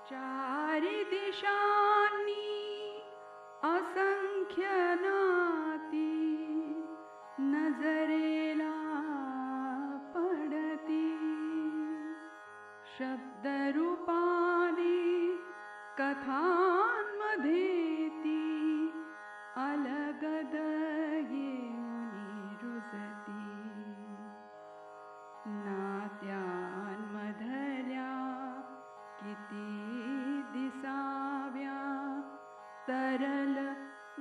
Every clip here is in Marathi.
चारी दिशांनी असंख्य नाती नजरेला पडती. शब्दरूपाने कथांमध्ये ती अलगद येऊनी रुजती. नात्यांमधल्या किती दिसाव्या तरल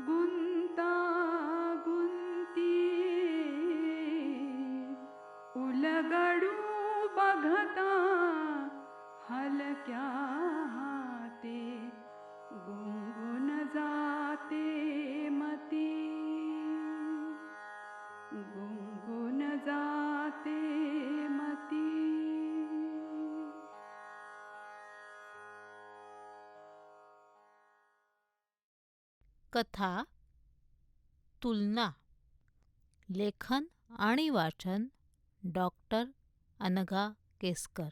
गुंतागुंती. उलगडू बघता हलक्या हाते गुंगुन जाते मती. गुंगुन जाते मती. कथा तुलना. लेखन आणि वाचन डॉक्टर अनघा केसकर.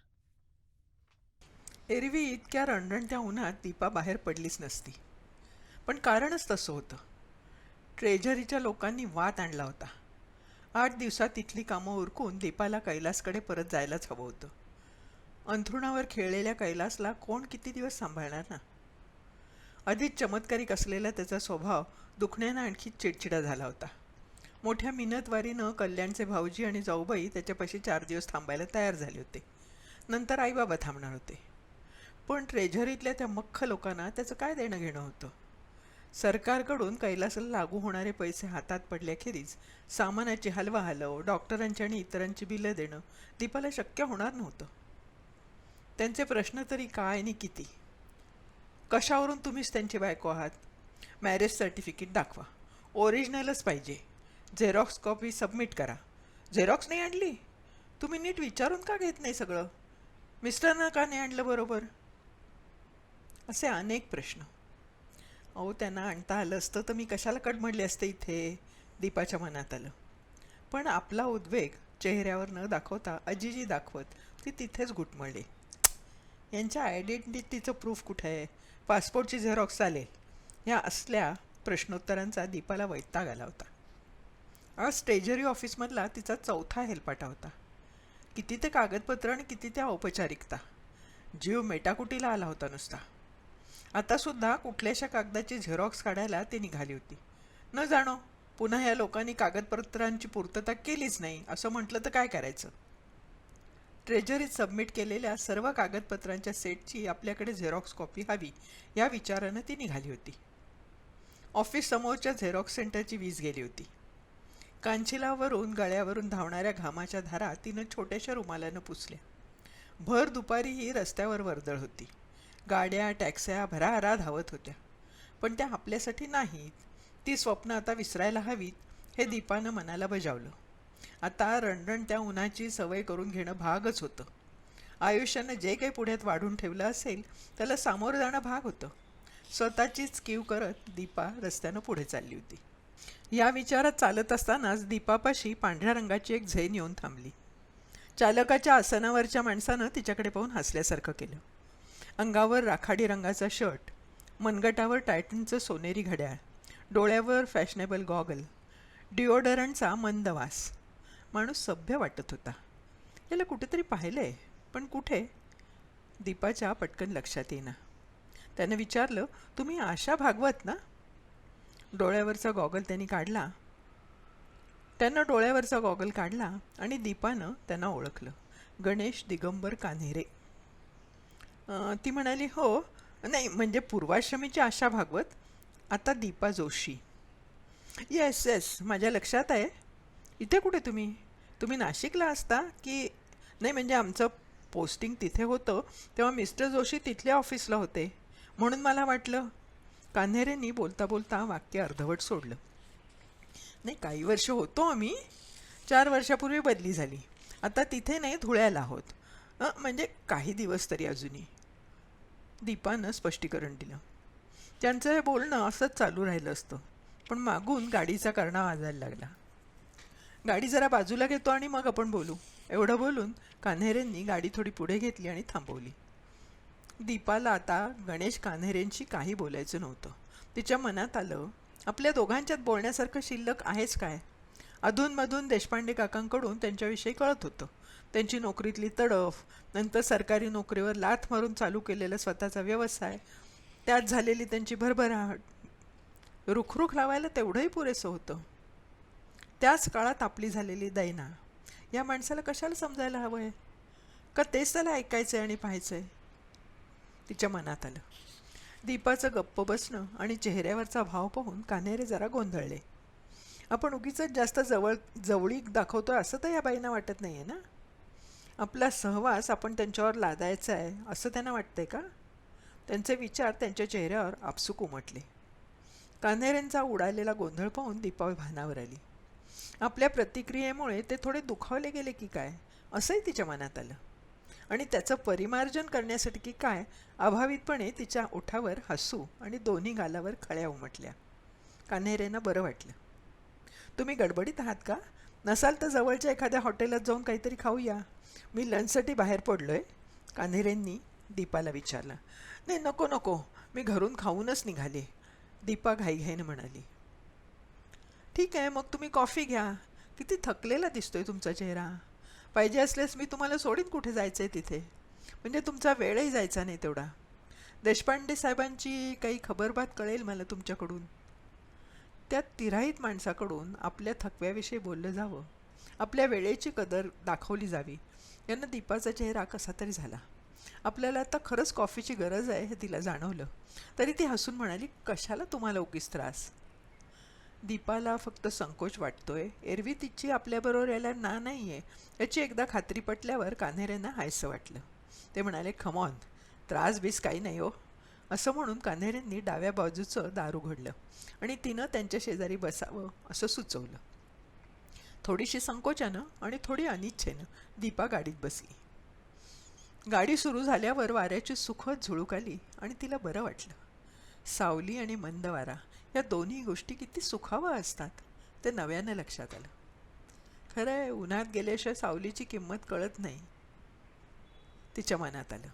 एरवी इतक्या रणरणत्या उन्हात दीपा बाहेर पडलीच नसती. पण कारणच तसं होतं. ट्रेझरीच्या लोकांनी वाद आणला होता. 8 दिवसात तिथली कामं उरकून दीपाला कैलासकडे परत जायलाच हवं होतं. अंथरुणावर खेळलेल्या कैलासला कोण किती दिवस सांभाळणार ना. आधीच चमत्कारिक असलेला त्याचा स्वभाव दुखण्यानं आणखी चिडचिडा झाला होता. मोठ्या मिनतवारीनं कल्याणचे भाऊजी आणि जाऊबाई त्याच्यापाशी 4 दिवस थांबायला तयार झाले होते. नंतर आईबाबा थांबणार होते. पण ट्रेझरीतल्या त्या मख्ख लोकांना त्याचं काय देणं घेणं होतं. सरकारकडून कैलासाला लागू होणारे पैसे हातात पडल्याखेरीज सामानाची हलवाहलव, डॉक्टरांची आणि इतरांची बिलं देणं दीपाला शक्य होणार नव्हतं. त्यांचे प्रश्न तरी काय आणि किती. कशावरून तुम्हीच त्यांची बायको आहात? मॅरेज सर्टिफिकेट दाखवा, ओरिजिनलच पाहिजे. झेरॉक्स कॉपी सबमिट करा. झेरॉक्स नाही आणली? तुम्ही नीट विचारून का घेत नाही सगळं? मिस्टरना का नाही आणलं बरोबर? असे अनेक प्रश्न. अहो, त्यांना आणता आलं असतं तर मी कशाला कडमडले असते इथे, दीपाच्या मनात आलं. पण आपला उद्वेग चेहऱ्यावर न दाखवता अजिजी दाखवत ती तिथेच घुटमळली. यांच्या आयडेंटिटीचं प्रूफ कुठे आहे? पासपोर्टची झेरॉक्स चालेल. ह्या असल्या प्रश्नोत्तरांचा दीपाला वैताग आला होता. आज ट्रेझरी ऑफिसमधला तिचा 4था हेलपाटा होता. किती ते कागदपत्र आणि किती त्या औपचारिकता. जीव मेटाकुटीला आला होता नुसता. आतासुद्धा कुठल्याशा कागदाची झेरॉक्स काढायला ती निघाली होती. न जाणो पुन्हा या लोकांनी कागदपत्रांची पूर्तता केलीच नाही असं म्हटलं तर काय करायचं. ट्रेझरीत सबमिट केलेल्या सर्व कागदपत्रांच्या सेटची आपल्याकडे झेरॉक्स कॉपी हवी या विचारानं ती निघाली होती. ऑफिस समोरच्या झेरॉक्स सेंटरची वीज गेली होती. कांचिलावरून गळ्यावरून धावणाऱ्या घामाच्या धारा तिनं छोट्याशा रुमालानं पुसल्या. भर दुपारीही रस्त्यावर वर्दळ होती. गाड्या टॅक्स्या भराभरा धावत होत्या. पण त्या आपल्यासाठी नाहीत. ती स्वप्न आता विसरायला हवीत हे दीपानं मनाला बजावलं. आता रणरणत्या उन्हाची सवय करून घेणं भागच होतं. आयुष्यानं जे काही पुढ्यात वाढून ठेवलं असेल त्याला सामोरं जाणं भाग होतं. स्वतःचीच कीव करत दीपा रस्त्यानं पुढे चालली होती. या विचारात चालत असतानाच दीपापाशी पांढऱ्या रंगाची एक झेन येऊन थांबली. चालकाच्या आसनावरच्या माणसानं तिच्याकडे पाहून हसल्यासारखं केलं. अंगावर राखाडी रंगाचा शर्ट, मनगटावर टायटनचं सोनेरी घड्याळ, डोळ्यावर फॅशनेबल गॉगल, डिओडरंटचा मंद वास. माणूस सभ्य वाटत होता. याला कुठेतरी पाहिलंय, पण कुठे? दीपाच्या पटकन लक्षात येईना. त्यानं विचारलं, तुम्ही आशा भागवत ना? डोळ्यावरचा गॉगल त्यांनी काढला. डोळ्यावरचा गॉगल काढला आणि दीपानं त्यांना ओळखलं. गणेश दिगंबर कान्हेरे. ती म्हणाली, हो, नाही म्हणजे पूर्वाश्रमीची आशा भागवत, आता दीपा जोशी. येस येस, माझ्या लक्षात आहे. इथे कुठे तुम्ही नाशिकला असता की? नाही म्हणजे आमचं पोस्टिंग तिथे होतं तेव्हा मिस्टर जोशी तिथल्या ऑफिसला होते म्हणून मला वाटलं. कान्हेरेंनी बोलता बोलता वाक्य अर्धवट सोडलं. नाही, काही वर्ष होतो आम्ही. 4 वर्षापूर्वी बदली झाली. आता तिथे नाही, धुळ्याला आहोत. म्हणजे काही दिवस तरी अजूनही. दीपानं स्पष्टीकरण दिलं. त्यांचं हे बोलणं असंच चालू राहिलं असतं, पण मागून गाडीचा करणा वाजायला लागला. गाडी जरा बाजूला घेतो आणि मग आपण बोलू. एवढं बोलून कान्हेरेंनी गाडी थोडी पुढे घेतली आणि थांबवली. दीपाला आता गणेश कान्हेरेंशी काही बोलायचं नव्हतं. तिच्या मनात आलं, आपल्या दोघांच्यात बोलण्यासारखं शिल्लक आहेच काय. अधूनमधून देशपांडे काकांकडून त्यांच्याविषयी कळत होतं. त्यांची नोकरीतली तडफ, नंतर सरकारी नोकरीवर लाथ मारून चालू केलेला स्वतःचा व्यवसाय, त्यात झालेली त्यांची भरभराट. रुखरुख लावायला तेवढंही पुरेसं होतं. त्याच काळात आपली झालेली दैना. या माणसाला कशाला समजायला हवं आहे? का तेच त्याला ऐकायचं आहे आणि पाहायचं आहे? तिच्या मनात आलं. दीपाचं गप्प बसणं आणि चेहऱ्यावरचा भाव पाहून कान्हेरे जरा गोंधळले. आपण उगीच जास्त जवळीक दाखवतो असं तर या बाईंना वाटत नाही आहे ना? आपला सहवास आपण त्यांच्यावर लादायचा आहे असं त्यांना वाटतंय का? त्यांचे विचार त्यांच्या चेहऱ्यावर आपसूक उमटले. कान्हेरेंचा उडालेला गोंधळ पाहून दीपा भानावर आली. आपल्या प्रतिक्रियेमुळे ते थोडे दुखावले गेले की काय असंही तिच्या मनात आलं. आणि त्याचं परिमार्जन करण्यासाठी की काय अभावितपणे तिच्या ओठावर हसू आणि दोन्ही गालावर खळ्या उमटल्या. कान्हेरेंना बरं वाटलं. तुम्ही गडबडीत आहात का? नसाल तर जवळच्या एखाद्या हॉटेलात जाऊन काहीतरी खाऊया. मी लंचसाठी बाहेर पडलोय, कान्हेरेंनी दीपाला विचारलं. नाही, नको नको, मी घरून खाऊनच निघाले, दीपा घाईघाईने म्हणाली. ठीक आहे, मग तुम्ही कॉफी घ्या. किती थकलेला दिसतोय तुमचा चेहरा. पाहिजे असल्यास मी तुम्हाला सोडीन कुठे जायचं आहे तिथे, म्हणजे तुमचा वेळही जायचा नाही तेवढा. देशपांडे साहेबांची काही खबरबात कळेल मला तुमच्याकडून. त्या तिराहीत माणसाकडून आपल्या थकव्याविषयी बोललं जावं, आपल्या वेळेची कदर दाखवली जावी, यांना दीपाचा चेहरा कसा तरी झाला. आपल्याला आता खरंच कॉफीची गरज आहे हे तिला जाणवलं. तरी ती हसून म्हणाली, कशाला तुम्हाला उगीच त्रास. दीपाला फक्त संकोच वाटतोय, एरवी तिची आपल्याबरोबर यायला ना नाही आहे याची एकदा खात्री पटल्यावर कान्हेरेंना हायसं वाटलं. ते म्हणाले, खमॉन, त्रास बीस काही नाही हो. असं म्हणून कान्हेरेंनी डाव्या बाजूचं दार उघडलं आणि तिनं त्यांच्या शेजारी बसावं असं सुचवलं. थोडीशी संकोचानं आणि थोडी अनिच्छेनं दीपा गाडीत बसली. गाडी सुरू झाल्यावर वाऱ्याची सुखद झुळूक आली आणि तिला बरं वाटलं. सावली आणि मंद वारा या दोन्ही गोष्टी किती सुखावं असतात ते नव्यानं लक्षात आलं. खरं आहे, उन्हात गेल्याशिवाय सावलीची किंमत कळत नाही, तिच्या मनात आलं.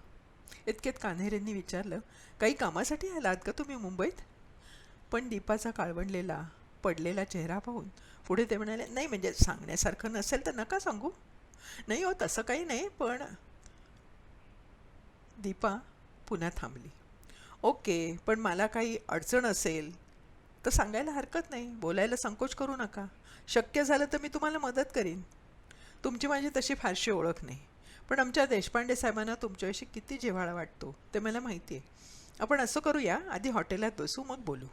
इतक्यात कान्हेरेंनी विचारलं, काही कामासाठी आलात का तुम्ही मुंबईत? पण दीपाचा काळवंडलेला पडलेला चेहरा पाहून पुढे ते म्हणाले, नाही, म्हणजे सांगण्यासारखं नसेल तर नका सांगू. नाही हो, तसं काही नाही, पण. दीपा पुन्हा थांबली. ओके, पण मला काही अडचण असेल तर सांगायला हरकत नाही, बोलायला संकोच करू नका. शक्य झालं तर मी तुम्हाला मदत करीन. तुमची माझी तशी फारशी ओळख नाही, पण आमच्या देशपांडे साहेबांना तुमच्याविषयी किती जिव्हाळा वाटतो ते मला माहिती आहे. आपण असं करूया, आधी हॉटेलात बसू, मग बोलू.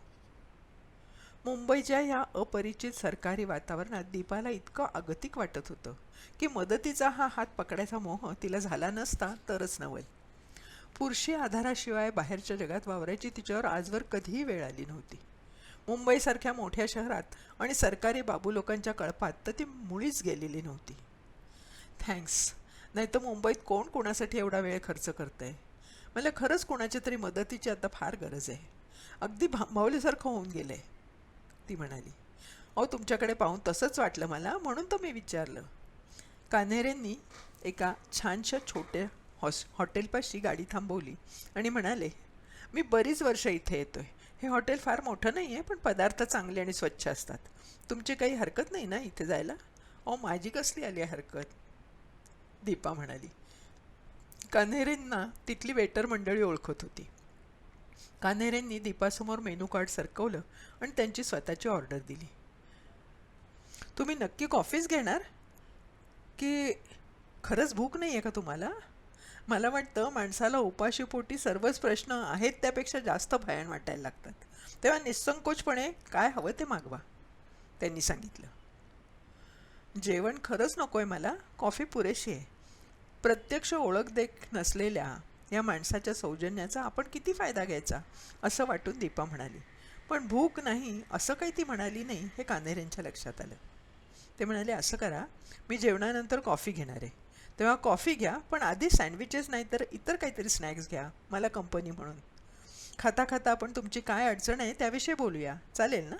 मुंबईच्या या अपरिचित सरकारी वातावरणात दीपाला इतकं अगतिक वाटत होतं की मदतीचा हा हात पकडायचा मोह तिला झाला नसता तरच नवल. पुरुषी आधाराशिवाय बाहेरच्या जगात वावरायची तिच्यावर आजवर कधीही वेळ आली नव्हती. मुंबईसारख्या मोठ्या शहरात आणि सरकारी बाबू लोकांच्या कळपात तर ती मुळीच गेलेली नव्हती. थँक्स, नाही तर मुंबईत कोण कोणासाठी एवढा वेळ खर्च करतंय. मला खरंच कोणाच्या तरी मदतीची आता फार गरज आहे. अगदी भांबावल्यासारखं होऊन गेलं आहे, ती म्हणाली. अहो, तुमच्याकडे पाहून तसंच वाटलं मला, म्हणून तर मी विचारलं. कान्हेरेंनी एका छानशा छोट्या हॉटेलपाशी गाडी थांबवली आणि म्हणाले, मी बरीच वर्ष इथे येतोय. हे हॉटेल फार मोठं नाही आहे, पण पदार्थ चांगले आणि स्वच्छ असतात. तुमची काही हरकत नाही ना इथे जायला? अहो, माझी कसली आली हरकत, दीपा म्हणाली. कान्हेरेंना तिथली वेटर मंडळी ओळखत होती. कान्हेरेंनी दीपासमोर मेनू कार्ड सरकवलं आणि त्यांची स्वतःची ऑर्डर दिली. तुम्ही नक्की कॉफीच घेणार की खरंच भूक नाही आहे का तुम्हाला? मला वाटतं माणसाला उपाशीपोटी सर्वच प्रश्न आहेत त्यापेक्षा जास्त भयान वाटायला लागतात. तेव्हा निसंकोचपणे काय हवं ते मागवा, त्यांनी सांगितलं. जेवण खरंच नको आहे मला, कॉफी पुरेशी आहे. प्रत्यक्ष ओळख देख नसलेल्या या माणसाच्या सौजन्याचा आपण किती फायदा घ्यायचा असं वाटून दीपा म्हणाली. पण भूक नाही असं काही ती म्हणाली नाही हे कान्हेरेंच्या लक्षात आलं. ते म्हणाले, असं करा, मी जेवणानंतर कॉफी घेणार आहे, तेव्हा कॉफी घ्या, पण आधी सँडविचेस नाही तर इतर काहीतरी स्नॅक्स घ्या मला कंपनी म्हणून. खाता खाता आपण तुमची काय अडचण आहे त्याविषयी बोलूया, चालेल ना?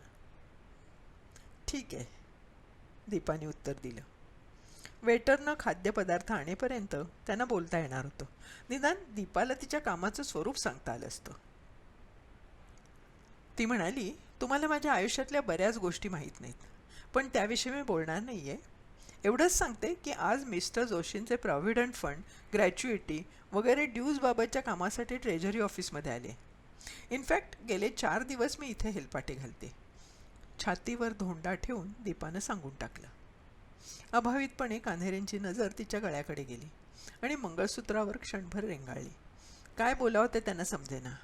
ठीक आहे, दीपाने उत्तर दिलं. वेटरनं खाद्यपदार्थ आणेपर्यंत त्यांना बोलता येणार होतं. निदान दीपाला तिच्या कामाचं स्वरूप सांगता आलं असतं. ती म्हणाली, तुम्हाला माझ्या आयुष्यातल्या बऱ्याच गोष्टी माहीत नाहीत, पण त्याविषयी मी बोलणार नाही आहे. एवढंच सांगते की आज मिस्टर जोशींचे प्रॉव्हिडंट फंड, ग्रॅच्युइटी वगैरे ड्यूजबाबतच्या कामासाठी ट्रेझरी ऑफिसमध्ये आले. इनफॅक्ट गेले 4 दिवस मी इथे हेलपाटे घालते. छातीवर धोंडा ठेवून दीपानं सांगून टाकलं. अभावितपणे कान्हेरेंची नजर तिच्या गळ्याकडे गेली आणि मंगळसूत्रावर क्षणभर रेंगाळली. काय बोलावं ते त्यांना समजेना,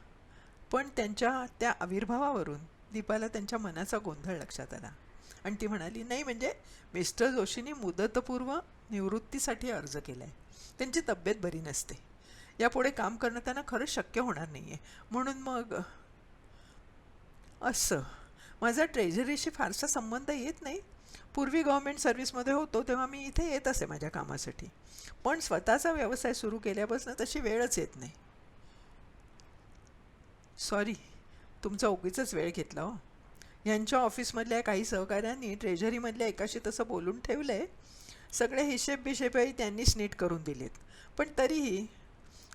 पण त्यांच्या त्या आविर्भावावरून दीपाला त्यांच्या मनाचा गोंधळ लक्षात आला आणि ती म्हणाली, नाही म्हणजे मिस्टर जोशींनी मुदतपूर्व निवृत्तीसाठी अर्ज केला आहे. त्यांची तब्येत बरी नसते. यापुढे काम करणं त्यांना खरंच शक्य होणार नाही आहे. म्हणून मग असं माझा ट्रेझरीशी फारसा संबंध येत नाही. पूर्वी गव्हर्मेंट सर्व्हिसमध्ये होतो तेव्हा मी इथे येत असे माझ्या कामासाठी, पण स्वतःचा व्यवसाय सुरू केल्यापासून तशी वेळच येत नाही. सॉरी, तुमचा उगीचच वेळ घेतला हो. यांच्या ऑफिसमधल्या काही सहकाऱ्यांनी ट्रेझरीमधल्या एकाशी तसं बोलून ठेवलं आहे. सगळे हिशेबही त्यांनीच नीट करून दिलेत, पण तरीही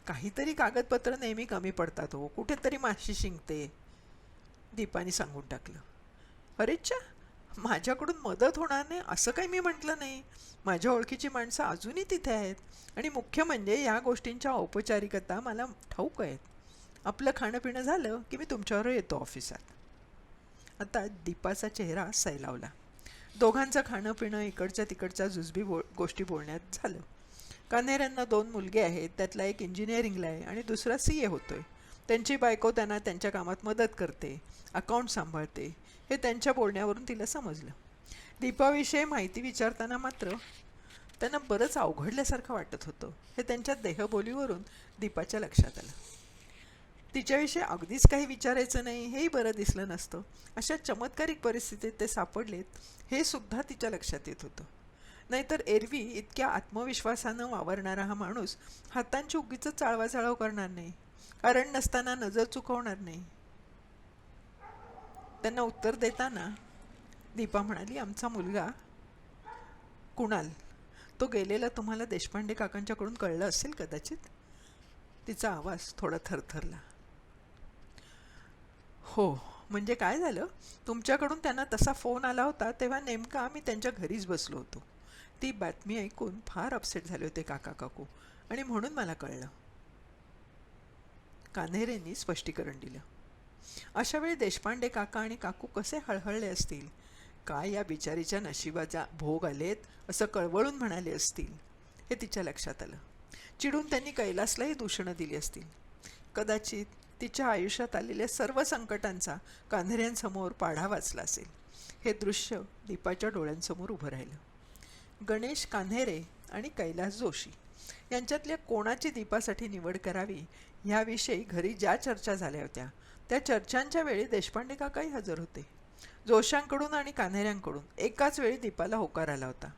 काहीतरी कागदपत्र नेहमी कमी पडतात हो, कुठेतरी माशी शिंकते. दीपाने सांगून टाकलं. अरेच्छा, माझ्याकडून मदत होणार नाही असं काही मी म्हटलं नाही. माझ्या ओळखीची माणसं अजूनही तिथे आहेत आणि मुख्य म्हणजे या गोष्टींच्या औपचारिकता मला ठाऊक आहेत. आपलं खाणं पिणं झालं की मी तुमच्यावर येतो ऑफिसात. आता दीपाचा चेहरा सैलावला. दोघांचं खाणं पिणं इकडच्या तिकडच्या जुजबी गोष्टी बोलण्यात झालं. कान्हेऱ्यांना 2 मुलगे आहेत, त्यातला एक इंजिनिअरिंगला आहे आणि दुसरा CA होतोय. त्यांची बायको त्यांना त्यांच्या कामात मदत करते, अकाउंट सांभाळते, हे त्यांच्या बोलण्यावरून तिला समजलं. दीपाविषयी माहिती विचारताना मात्र त्यांना बरंच अवघडल्यासारखं वाटत होतं, हे त्यांच्या देहबोलीवरून दीपाच्या लक्षात आलं. तिच्याविषयी अगदीच काही विचारायचं नाही हेही बरं दिसलं नसतं. अशा चमत्कारिक परिस्थितीत ते सापडलेत हे सुद्धा तिच्या लक्षात येत होतं. नाहीतर एरवी इतक्या आत्मविश्वासानं वावरणारा हा माणूस हातांची उगीच चाळवाचाळव करणार नाही, कारण नसताना नजर चुकवणार नाही. त्यांना उत्तर देताना दीपा म्हणाली, आमचा मुलगा कुणाल, तो गेलेला तुम्हाला देशपांडे काकांच्याकडून कळलं असेल कदाचित. तिचा आवाज थोडा थरथरला. हो, म्हणजे काय झालं, तुमच्याकडून त्यांना तसा फोन आला होता तेव्हा नेमका आम्ही त्यांच्या घरीच बसलो होतो. ती बातमी ऐकून फार अपसेट झाले होते काकू आणि म्हणून मला कळलं. कान्हेरेंनी स्पष्टीकरण दिलं. अशावेळी देशपांडे काका आणि काकू कसे हळहळले असतील, काय या बिचारीच्या नशिबाचा भोग आलेत असं कळवळून म्हणाले असतील, हे तिच्या लक्षात आलं. चिडून त्यांनी कैलासलाही दूषणं दिली असतील. कदाचित तिच्या आयुष्यात आलेल्या सर्व संकटांचा कान्हेऱ्यांसमोर पाढा वाचला असेल. हे दृश्य दीपाच्या डोळ्यांसमोर उभं राहिलं. गणेश कान्हेरे आणि कैलास जोशी यांच्यातल्या कोणाची दीपासाठी निवड करावी ह्याविषयी घरी ज्या चर्चा झाल्या होत्या त्या चर्चांच्या वेळी देशपांडे काकाही हजर होते. जोशांकडून आणि कान्हेऱ्यांकडून एकाच वेळी दीपाला होकार आला होता.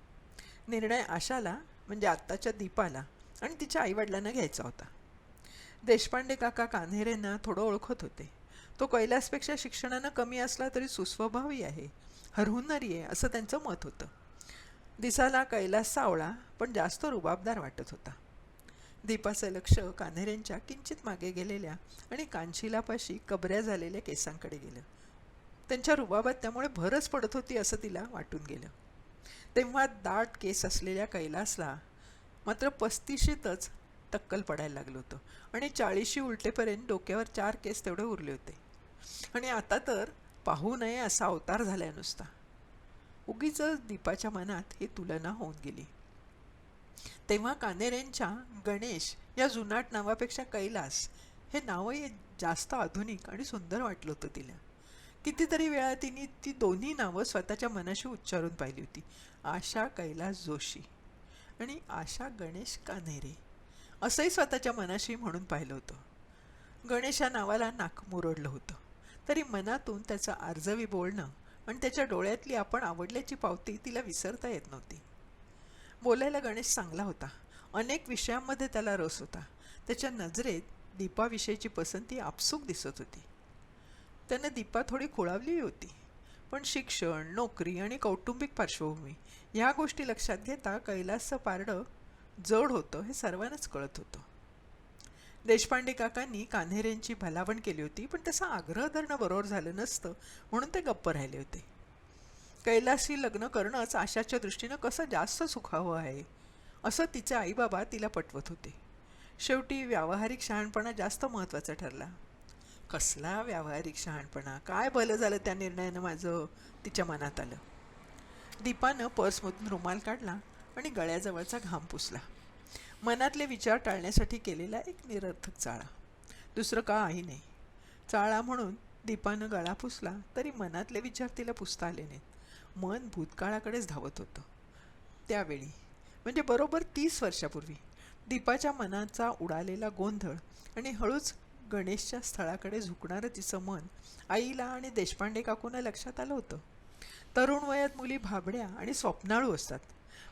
निर्णय आशाला म्हणजे आत्ताच्या दीपाला आणि तिच्या आईवडिलांना घ्यायचा होता. देशपांडे काका कान्हेरेंना थोडं ओळखत होते. तो कैलासपेक्षा शिक्षणानं कमी असला तरी सुस्वभावी आहे, हरहुन्नरी आहे असं त्यांचं मत होतं. दिसाला कैलास सावळा पण जास्त रुबाबदार वाटत होता. दीपाचं लक्ष कान्हेरेंच्या किंचित मागे गेलेल्या आणि कांशिलापाशी कबऱ्या झालेल्या केसांकडे गेलं. त्यांच्या रुबाबात त्यामुळे भरच पडत होती असं तिला वाटून गेलं. तेव्हा दाट केस असलेल्या कैलासला मात्र 35शीतच टक्कल पडायला लागलं होतं आणि 40शी उलटेपर्यंत डोक्यावर 4 केस तेवढे उरले होते. आणि आता तर पाहू नये असा अवतार झालाय नुसता. उगीच दीपाच्या मनात ही तुलना होऊन गेली. तेव्हा कान्हेरेंच्या गणेश या जुनाट नावापेक्षा कैलास हे नावही जास्त आधुनिक आणि सुंदर वाटलं होतं तिला. कितीतरी वेळा तिने ती दोन्ही नावं स्वतःच्या मनाशी उच्चारून पाहिली होती. आशा कैलास जोशी आणि आशा गणेश कान्हेरे असंही स्वतःच्या मनाशी म्हणून पाहिलं होतं. गणेश या नावाला नाक मुरडलं होतं, तरी मनातून त्याचं आर्जवी बोलणं आणि त्याच्या डोळ्यातली आपण आवडल्याची पावती तिला विसरता येत नव्हती. बोलायला गणेश चांगला होता. अनेक विषयांमध्ये त्याला रस होता. त्याच्या नजरेत दीपाविषयीची पसंती आपसूक दिसत होती. त्यानं दीपा थोडी खुळावली होती, पण शिक्षण, नोकरी आणि कौटुंबिक पार्श्वभूमी ह्या गोष्टी लक्षात घेता कैलासचं पारडं जड होतं हे सर्वांनाच कळत होतं. देशपांडे काकांनी कान्हेरेंची भलावण केली होती, पण तसा आग्रह धरणं बरोबर झालं नसतं म्हणून ते गप्प राहिले होते. कैलासशी लग्न करणंच आशाच्या दृष्टीनं कसं जास्त सुखावं आहे असं तिचे आईबाबा तिला पटवत होते. शेवटी व्यावहारिक शहाणपणा जास्त महत्त्वाचा ठरला. कसला व्यावहारिक शहाणपणा, काय भलं झालं त्या निर्णयानं माझं, तिच्या मनात आलं. दीपानं पर्समधून रुमाल काढला आणि गळ्याजवळचा घाम पुसला. मनातले विचार टाळण्यासाठी केलेला एक निरर्थक चाळा, दुसरं काही नाही. चाळा म्हणून दीपानं गळा पुसला तरी मनातले विचार तिला पुसता आले नाहीत. मन भूतकाळाकडेच धावत होतं. त्यावेळी म्हणजे बरोबर 30 वर्षापूर्वी दीपाच्या मनाचा उडालेला गोंधळ आणि हळूच गणेशच्या स्थळाकडे झुकणारं तिचं मन आईला आणि देशपांडे काकूंना लक्षात आलं होतं. तरुण वयात मुली भाबड्या आणि स्वप्नाळू असतात,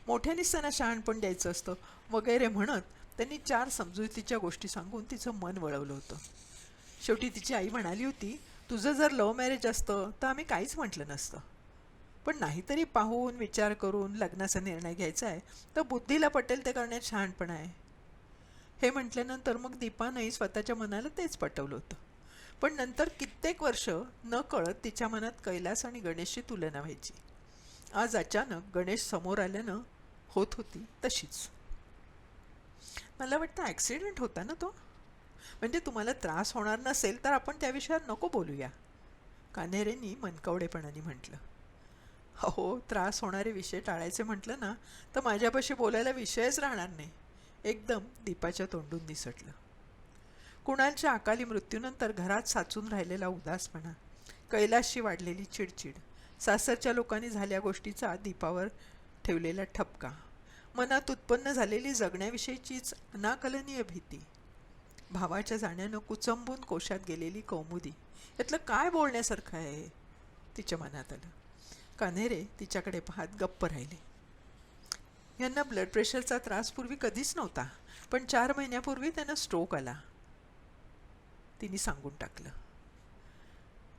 मोठ्यानीच त्यांना शहाणपण द्यायचं असतं वगैरे म्हणत त्यांनी 4 समजुतीच्या गोष्टी सांगून तिचं मन वळवलं होतं. शेवटी तिची आई म्हणाली होती, तुझं जर लव्ह मॅरेज असतं तर आम्ही काहीच म्हटलं नसतं, पण नाहीतरी पाहून विचार करून लग्नाचा निर्णय घ्यायचा आहे तर बुद्धीला पटेल ते करण्यात शहाणपण आहे. हे म्हटल्यानंतर मग दीपानंही स्वतःच्या मनाला तेच पटवलं होतं. पण नंतर कित्येक वर्ष न कळत तिच्या मनात कैलास आणि गणेशची तुलना व्हायची. आज अचानक गणेश समोर आल्यानं होत होती तशीच. मला वाटतं ॲक्सिडेंट होता ना तो, म्हणजे तुम्हाला त्रास होणार नसेल तर आपण त्या विषयावर नको बोलूया, कान्हेरेंनी मनकवडेपणाने म्हटलं. हो, त्रास होणारे विषय टाळायचे म्हटलं ना तर माझ्यापाशी बोलायला विषयच राहणार नाही, एकदम दीपाच्या तोंडून निसटलं. कुणालच्या अकाली मृत्यूनंतर घरात साचून राहिलेला उदासपणा, कैलासशी वाढलेली चिडचिड, सासरच्या लोकांनी झाल्या गोष्टीचा दीपावर ठेवलेला ठपका, मनात उत्पन्न झालेली जगण्याविषयीचीच अनाकलनीय भीती, भावाच्या जाण्यानं कुचंबून कोशात गेलेली कौमुदी, यातलं काय बोलण्यासारखं आहे तिच्या मनात आलं. कान्हेरे तिच्याकडे पाहत गप्प राहिले. यांना ब्लड प्रेशरचा त्रास पूर्वी कधीच नव्हता, पण 4 महिन्यापूर्वी त्यांना स्ट्रोक आला, तिने सांगून टाकलं.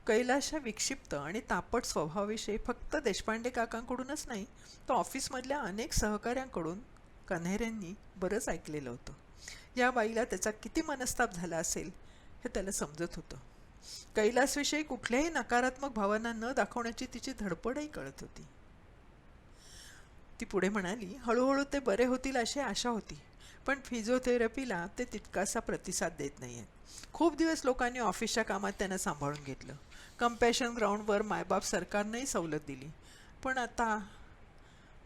कैलासच्या विक्षिप्त आणि तापट स्वभावाविषयी फक्त देशपांडे काकांकडूनच नाही तर ऑफिसमधल्या अनेक सहकाऱ्यांकडून कान्हेरेंनी बरंच ऐकलेलं होतं. या बाईला त्याचा किती मनस्ताप झाला असेल हे त्याला समजत होतं. कैलासविषयी कुठल्याही नकारात्मक भावना न दाखवण्याची तिची धडपडही कळत होती. ती पुढे म्हणाली, हळूहळू ते बरे होतील अशी आशा होती, पण फिजिओथेरपीला ते तितकासा प्रतिसाद देत नाही आहेत. खूप दिवस लोकांनी ऑफिसच्या कामात त्यांना सांभाळून घेतलं. कंपॅशन ग्राउंडवर मायबाप सरकारनंही सवलत दिली, पण आता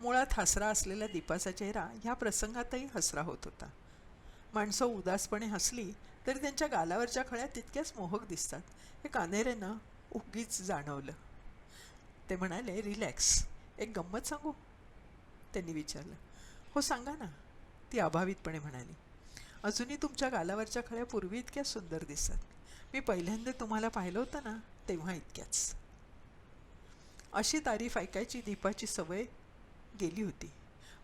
मुळात हसरा असलेला दीपाचा चेहरा ह्या प्रसंगातही हसरा होत होता. माणसं उदासपणे हसली तरी त्यांच्या गालावरच्या खळ्या तितक्याच मोहक दिसतात हे कान्हेरेंना उगीच जाणवलं. ते म्हणाले, रिलॅक्स, एक गंमत सांगू, त्यांनी विचारलं. हो सांगा ना, ती अभावितपणे म्हणाली. अजूनही तुमच्या गालावरच्या खळ्या पूर्वी इतक्याच सुंदर दिसतात. मी पहिल्यांदा तुम्हाला पाहिलं होतं ना तेव्हा इतक्याच. अशी तारीफ ऐकायची दीपाची सवय गेली होती.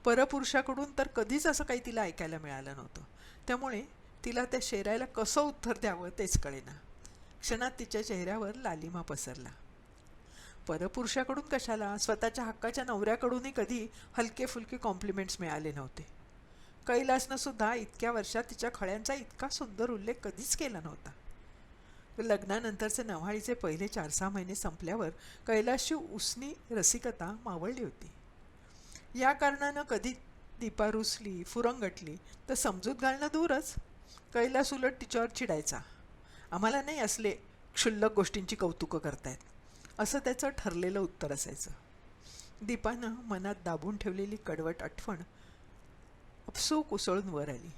परपुरुषाकडून तर कधीच असं काही तिला ऐकायला मिळालं नव्हतं. त्यामुळे तिला त्या शेरायला कसं उत्तर द्यावं तेच कळेना. क्षणात तिच्या चेहऱ्यावर लालिमा पसरला. परपुरुषाकडून कशाला, स्वतःच्या हक्काच्या नवऱ्याकडूनही कधी हलके फुलके कॉम्प्लिमेंट्स मिळाले नव्हते. कैलासनं सुद्धा इतक्या वर्षात तिच्या खळ्यांचा इतका सुंदर उल्लेख कधीच केला नव्हता. लग्नानंतरचे नव्हाळीचे पहिले 4-6 महिने संपल्यावर कैलासची उसनी रसिकता मावळली होती. या कारणानं कधी दीपा रुसली, फुरंगटली तर समजूत घालणं दूरच, कैलास उलट तिच्यावर चिडायचा. आम्हाला नाही असले क्षुल्लक गोष्टींची कौतुकं करतायत, असं त्याचं ठरलेलं उत्तर असायचं. दीपानं मनात दाबून ठेवलेली कडवट आठवण अपसूक उसळून वर आली.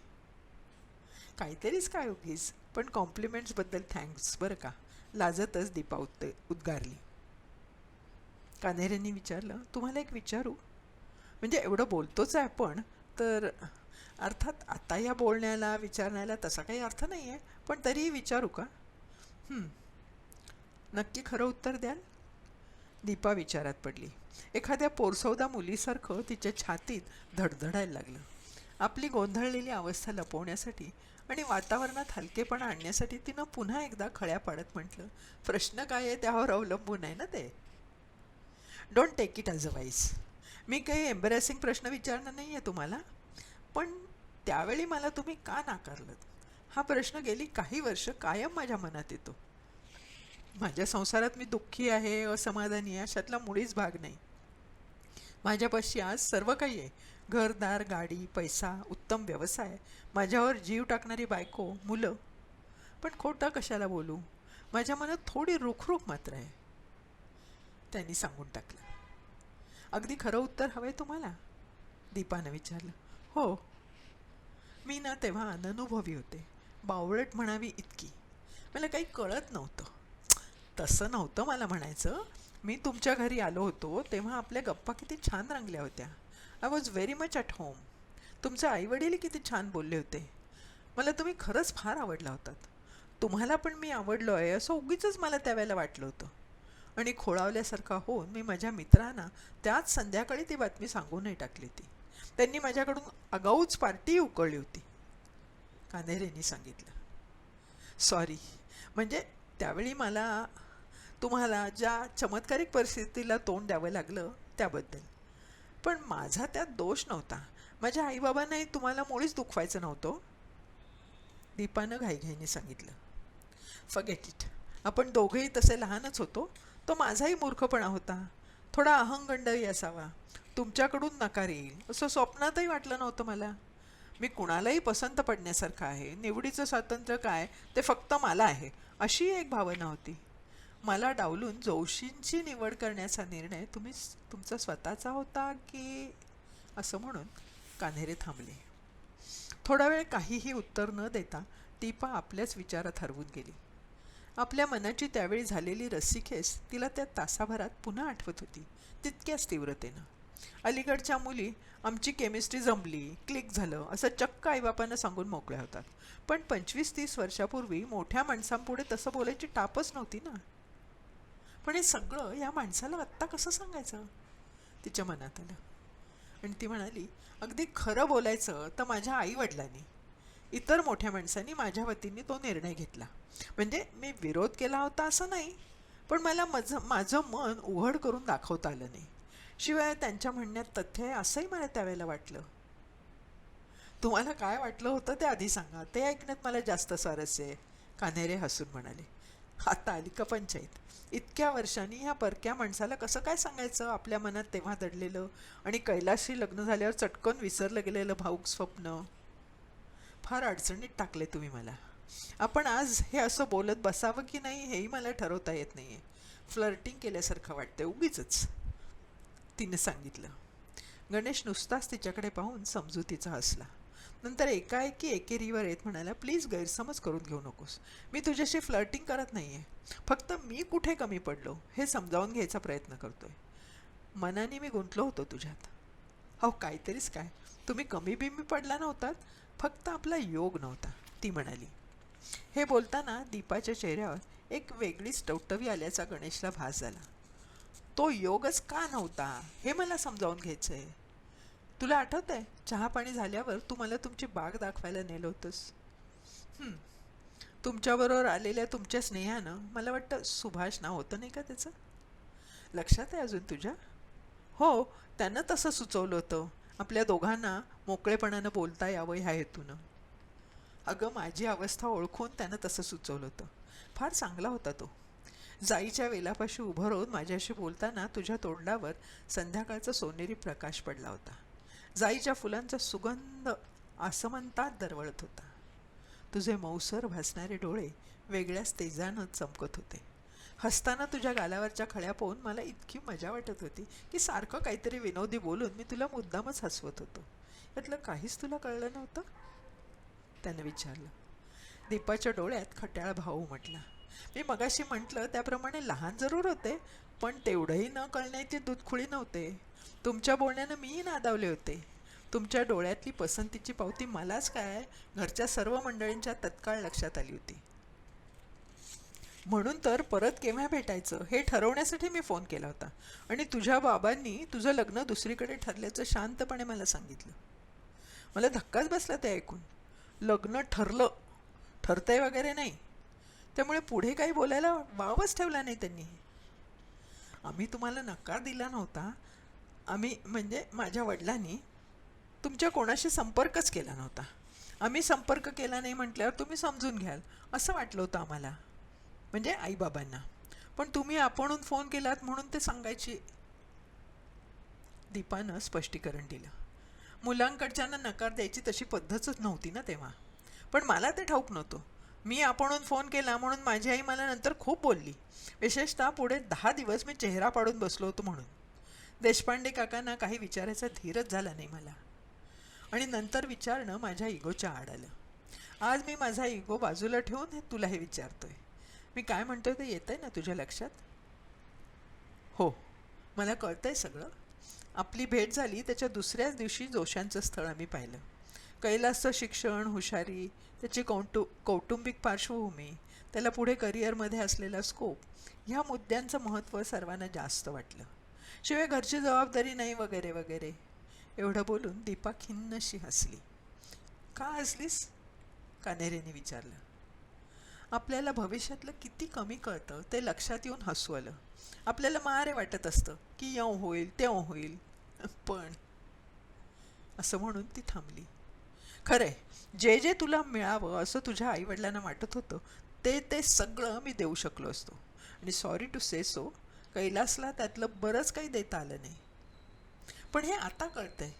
काहीतरीच काय उगीच, पण कॉम्प्लिमेंट्सबद्दल थँक्स बरं का, लाजतच दीपा उद्गारली. कान्हेरेंनी विचारलं, तुम्हाला एक विचारू, म्हणजे एवढं बोलतोच आहे आपण तर, अर्थात आता या बोलण्याला विचारण्याला तसा काही अर्थ नाही आहे, पण तरीही विचारू का? नक्की खरं उत्तर द्याल? दीपा विचारात पडली. एखाद्या पोरसौदा मुलीसारखं तिच्या छातीत धडधडायला लागलं. आपली गोंधळलेली अवस्था लपवण्यासाठी आणि वातावरणात हलकेपणा आणण्यासाठी तिनं पुन्हा एकदा खळ्या पाडत म्हटलं, प्रश्न काय आहे त्यावर अवलंबून आहे ना ते. Don't take it as a wise. मी काही एम्बॅरेसिंग प्रश्न विचारणार नाही आहे तुम्हाला, पण त्यावेळी मला तुम्ही का नाकारलं हा प्रश्न गेली काही वर्ष कायम माझ्या मनात येतो. माझ्या संसारात मी दुःखी आहे, असमाधानी आहे अशातला मुळीच भाग नाही. माझ्यापाशी आज सर्व काही आहे. घरदार, गाडी, पैसा, उत्तम व्यवसाय, माझ्यावर जीव टाकणारी बायको, मुलं. पण खोटं कशाला बोलू, माझ्या मनात थोडी रुखरुख मात्र आहे. त्यांनी सांगून टाकलं. अगदी खरं उत्तर हवं आहे तुम्हाला, दीपानं विचारलं. हो. मी ना तेव्हा अननुभवी होते, बावळट म्हणावी इतकी. मला काही कळत नव्हतं. तसं नव्हतं मला म्हणायचं. मी तुमच्या घरी आलो होतो तेव्हा आपल्या गप्पा किती छान रंगल्या होत्या. I was very much at home. तुमचे आईवडील किती छान बोलले होते. मला तुम्ही खरंच फार आवडला होतात. तुम्हाला पण मी आवडलो आहे असं उगीचच मला त्यावेळेला वाटलं होतं. आणि खोळावल्यासारखा होऊन मी माझ्या मित्रांना त्याच संध्याकाळी ती बातमी सांगूनही टाकली होती. त्यांनी माझ्याकडून आगाऊच पार्टी उकळली होती, कान्हेरेंनी सांगितलं. सॉरी, म्हणजे त्यावेळी मला तुम्हाला ज्या चमत्कारिक परिस्थितीला तोंड द्यावं लागलं त्याबद्दल. पण माझा त्यात दोष नव्हता. माझ्या आईबाबांनाही तुम्हाला मुळीच दुखवायचं नव्हतं, दीपानं घाईघाईने सांगितलं. Forget it. आपण दोघेही तसे लहानच होतो. तो माझाही मूर्खपणा होता. थोडा अहंगंडही असावा. तुमच्याकडून नकार येईल असं स्वप्नातही वाटलं नव्हतं मला. मी कुणालाही पसंत पडण्यासारखं आहे. निवडीचं स्वातंत्र्य काय ते फक्त मला आहे अशी एक भावना होती. मला डावलून जोशींची निवड करण्याचा निर्णय तुम्ही तुमचा स्वतःचा होता की, असं म्हणून कान्हेरे थांबले. थोडा वेळ काहीही उत्तर न देता दीपा आपल्याच विचारात हरवून गेली. आपल्या मनाची त्यावेळी झालेली रस्सीखेच तिला त्या तासाभरात पुन्हा आठवत होती, तितक्याच तीव्रतेनं. अलीकडच्या मुली आमची केमिस्ट्री जमली, क्लिक झालं असं चक्क आईबापांना सांगून मोकळ्या होतात. पण 25-30 वर्षापूर्वी मोठ्या माणसांपुढे तसं बोलायची टापच नव्हती ना. पण हे सगळं या माणसाला आत्ता कसं सांगायचं, तिच्या मनात आलं. आणि ती म्हणाली, अगदी खरं बोलायचं तर माझ्या आईवडिलांनी, इतर मोठ्या माणसांनी माझ्या वतीने तो निर्णय घेतला. म्हणजे मी विरोध केला होता असं नाही, पण मला माझं मन उघड करून दाखवता आलं नाही. शिवाय त्यांच्या म्हणण्यात तथ्य आहे असंही मला त्यावेळेला वाटलं. तुम्हाला काय वाटलं होतं ते आधी सांगा, ते ऐकण्यात मला जास्त स्वारस्य आहे, कान्हेरे हसून म्हणाले. आता आली का पंचायत. इतक्या वर्षांनी ह्या परक्या माणसाला कसं काय सांगायचं आपल्या मनात तेव्हा दडलेलं आणि कैलाशी लग्न झाल्यावर चटकन विसरलं गेलेलं भाऊक स्वप्न. फार अडचणीत टाकले तुम्ही मला. आपण आज हे असं बोलत बसावं की नाही हेही मला ठरवता येत नाही आहे. फ्लर्टिंग केल्यासारखं वाटतंय उगीच, तिने सांगितलं. गणेश नुसताच तिच्याकडे पाहून समजुतीचा हसला. नंतर एकाएकी एकेरीवर येत म्हणाला, प्लीज गैरसमज करून घेऊ नकोस. मी तुझ्याशी फ्लर्टिंग करत नाही आहे. फक्त मी कुठे कमी पडलो हे समजावून घ्यायचा प्रयत्न करतोय. मनाने मी गुंतलो होतो तुझ्यात. हो काहीतरीच काय, तुम्ही कमी बिमी पडला नव्हतात, फक्त आपला योग नव्हता, ती म्हणाली. हे बोलताना दीपाच्या चेहऱ्यावर एक वेगळीच टवटवी आल्याचा गणेशला भास झाला. तो योगच का नव्हता हे मला समजावून घ्यायचं आहे. तुला आठवत आहे चहा पाणी झाल्यावर तू मला तुमची बाग दाखवायला नेलं होतंस. तुमच्याबरोबर आलेल्या तुमच्या स्नेहानं, मला वाटतं सुभाष नाव होतं नाही का त्याचं, लक्षात आहे अजून तुझ्या? हो, त्यानं तसं सुचवलं होतं, आपल्या दोघांना मोकळेपणानं बोलता यावं ह्या हेतूनं. अगं माझी अवस्था ओळखून त्यानं तसं सुचवलं होतं. फार चांगला होता तो. जाईच्या वेलापाशी उभं राहून माझ्याशी बोलताना तुझ्या तोंडावर संध्याकाळचा सोनेरी प्रकाश पडला होता. जाईच्या फुलांचा सुगंध आसमंतात दरवळत होता. तुझे मौसर भासणारे डोळे वेगळ्याच तेजानं चमकत होते. हसताना तुझ्या गालावरच्या खळ्या पाहून मला इतकी मजा वाटत होती की सारखं काहीतरी विनोदी बोलून मी तुला मुद्दामच हसवत होतो. यातलं काहीच तुला कळलं नव्हतं, त्यानं विचारलं. दीपाच्या डोळ्यात खट्याळ भाव उमटला. मी मगाशी म्हटलं त्याप्रमाणे लहान जरूर होते, पण तेवढंही न कळण्याची दूधखुळी नव्हते. तुमच्या बोलण्यानं मीही नादावले होते. तुमच्या डोळ्यातली पसंतीची पावती मलाच काय, घरच्या सर्व मंडळींच्या तत्काळ लक्षात आली होती. म्हणून तर परत केव्हा भेटायचं हे ठरवण्यासाठी मी फोन केला होता. आणि तुझ्या बाबांनी तुझं लग्न दुसरीकडे ठरल्याचं शांतपणे मला सांगितलं. मला धक्काच बसला ते ऐकून. लग्न ठरलं, ठरतंय वगैरे नाही. त्यामुळे पुढे काही बोलायला वावच ठेवला नाही त्यांनी. आम्ही तुम्हाला नकार दिला नव्हता. आम्ही म्हणजे माझ्या वडिलांनी तुमच्या कोणाशी संपर्कच केला नव्हता. आम्ही संपर्क केला नाही म्हटल्यावर तुम्ही समजून घ्याल असं वाटलं होतं आम्हाला, म्हणजे आईबाबांना. पण तुम्ही आपणहून फोन केलात म्हणून ते सांगायची. दीपानं स्पष्टीकरण दिलं. मुलांकडच्यांना नकार द्यायची तशी पद्धतच नव्हती ना तेव्हा. पण मला ते ठाऊक नव्हतं. मी आपणहून फोन केला म्हणून माझी आई मला नंतर खूप बोलली. विशेषतः पुढे 10 दिवस मी चेहरा पाडून बसलो होतो म्हणून. देशपांडे काकांना काही विचारायचा धीरच झाला नाही मला. आणि नंतर विचारणं माझ्या इगोच्या आड आलं. आज मी माझा इगो बाजूला ठेवून तुला हे विचारतोय. मी काय म्हणतोय ते येतंय ना तुझ्या लक्षात? हो, मला कळतंय सगळं. आपली भेट झाली त्याच्या दुसऱ्याच दिवशी जोशांचं स्थळ आम्ही पाहिलं. कैलासचं शिक्षण, हुशारी, त्याची कौटुंबिक पार्श्वभूमी, त्याला पुढे करिअरमध्ये असलेला स्कोप, ह्या मुद्द्यांचं महत्त्व सर्वांना जास्त वाटलं. शिवाय घरची जबाबदारी नाही वगैरे वगैरे. एवढं बोलून दीपा खिन्नशी हसली. का हसलीस? कान्हेरेने विचारलं. आपल्याला भविष्यातलं किती कमी कळतं ते लक्षात येऊन हसू आलं. आपल्याला मारे वाटत असतं की येऊ होईल तेव्हा होईल, पण असं म्हणून ती थांबली. खरंय, जे जे तुला मिळावं असं तुझ्या आईवडिलांना वाटत होतं ते सगळं मी देऊ शकलो असतो. आणि सॉरी टू से सो, कैलासला त्यातलं बरंच काही देता आलं नाही. पण हे आता कळतंय.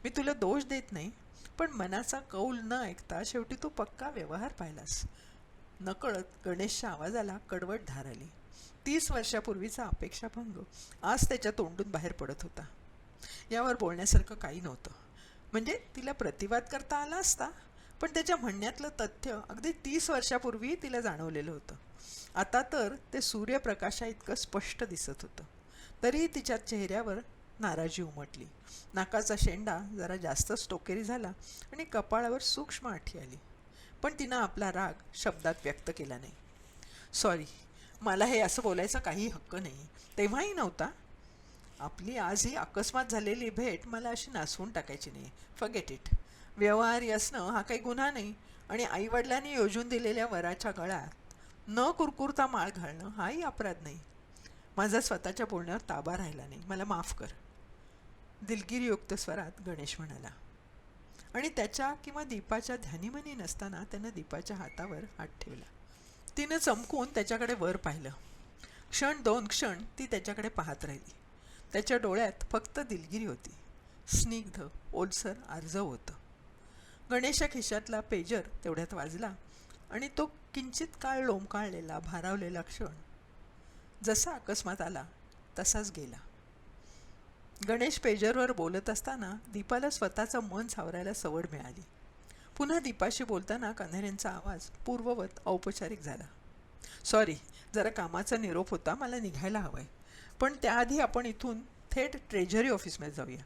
मी तुला दोष देत नाही, पण मनाचा कौल न ऐकता शेवटी तू पक्का व्यवहार पाहिलास. नकळत गणेशच्या आवाजाला कडवट धार आली. 30 वर्षापूर्वीचा अपेक्षाभंग आज त्याच्या तोंडून बाहेर पडत होता. यावर बोलण्यासारखं काही नव्हतं. म्हणजे तिला प्रतिवाद करता आला असता, पण त्याच्या म्हणण्यातलं तथ्य अगदी 30 वर्षापूर्वी तिला जाणवलेलं होतं. आता तर ते सूर्यप्रकाशा इतकं स्पष्ट दिसत होतं. तरीही तिच्या चेहऱ्यावर नाराजी उमटली. नाकाचा शेंडा जरा जास्तच टोकेरी झाला आणि कपाळावर सूक्ष्म आठी आली. पण तिनं आपला राग शब्दात व्यक्त केला नाही. सॉरी, मला हे असं बोलायचा काही हक्क नाही, तेव्हाही नव्हता. आपली आज ही अकस्मात झालेली भेट मला अशी नासवून टाकायची नाही. Forget it. व्यवहारी असणं हा काही गुन्हा नाही, आणि आईवडिलांनी योजून दिलेल्या वराच्या गळ्यात न कुरकुरता माळ घालणं हाही अपराध नाही. माझा स्वतःच्या बोलण्यावर ताबा राहिला नाही, मला माफ कर, दिलगिरीयुक्त स्वरात गणेश म्हणाला. आणि त्याच्या किंवा दीपाच्या ध्यानीमनी नसताना त्यानं दीपाच्या हातावर हात ठेवला. तिनं चमकून त्याच्याकडे वर पाहिलं. क्षण 2 क्षण ती त्याच्याकडे पाहत राहिली. त्याच्या डोळ्यात फक्त दिलगिरी होती. स्निग्ध, ओलसर, आर्जव होतं. गणेशच्या खिशातला पेजर तेवढ्यात वाजला आणि तो किंचित काळ लोंबकाळलेला, भारावलेला क्षण जसा अकस्मात आला तसाच गेला. गणेश पेजरवर बोलत असताना दीपाला स्वतःचं मन सावरायला सवड मिळाली. पुन्हा दीपाशी बोलताना कान्हेरेंचा आवाज पूर्ववत औपचारिक झाला. सॉरी, जरा कामाचा निरोप होता, मला निघायला हवं आहे. पण त्याआधी आपण इथून थेट ट्रेझरी ऑफिसमध्ये जाऊया.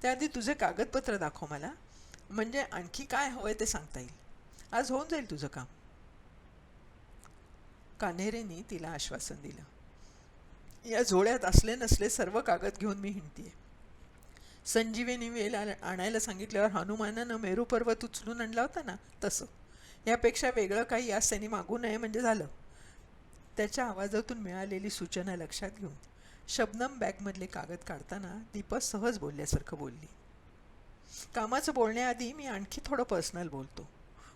त्याआधी तुझे कागदपत्र दाखव मला, म्हणजे आणखी काय हवं आहे ते सांगता येईल. आज होऊन जाईल तुझं काम. कान्हेरेंनी तिला आश्वासन दिलं. या झोळ्यात असले नसले सर्व कागद घेऊन मी हिंडतीये. संजीवनी वेल आणायला सांगितल्यावर हनुमानानं मेरू पर्वत उचलून आणला होता ना, तसं. यापेक्षा वेगळं काही आज त्यांनी मागू नये म्हणजे झालं. त्याच्या आवाजातून मिळालेली सूचना लक्षात घेऊन शबनम बॅगमधले कागद काढताना दीपा सहज बोलल्यासारखं बोलली. कामाचं बोलण्याआधी मी आणखी थोडं पर्सनल बोलतो.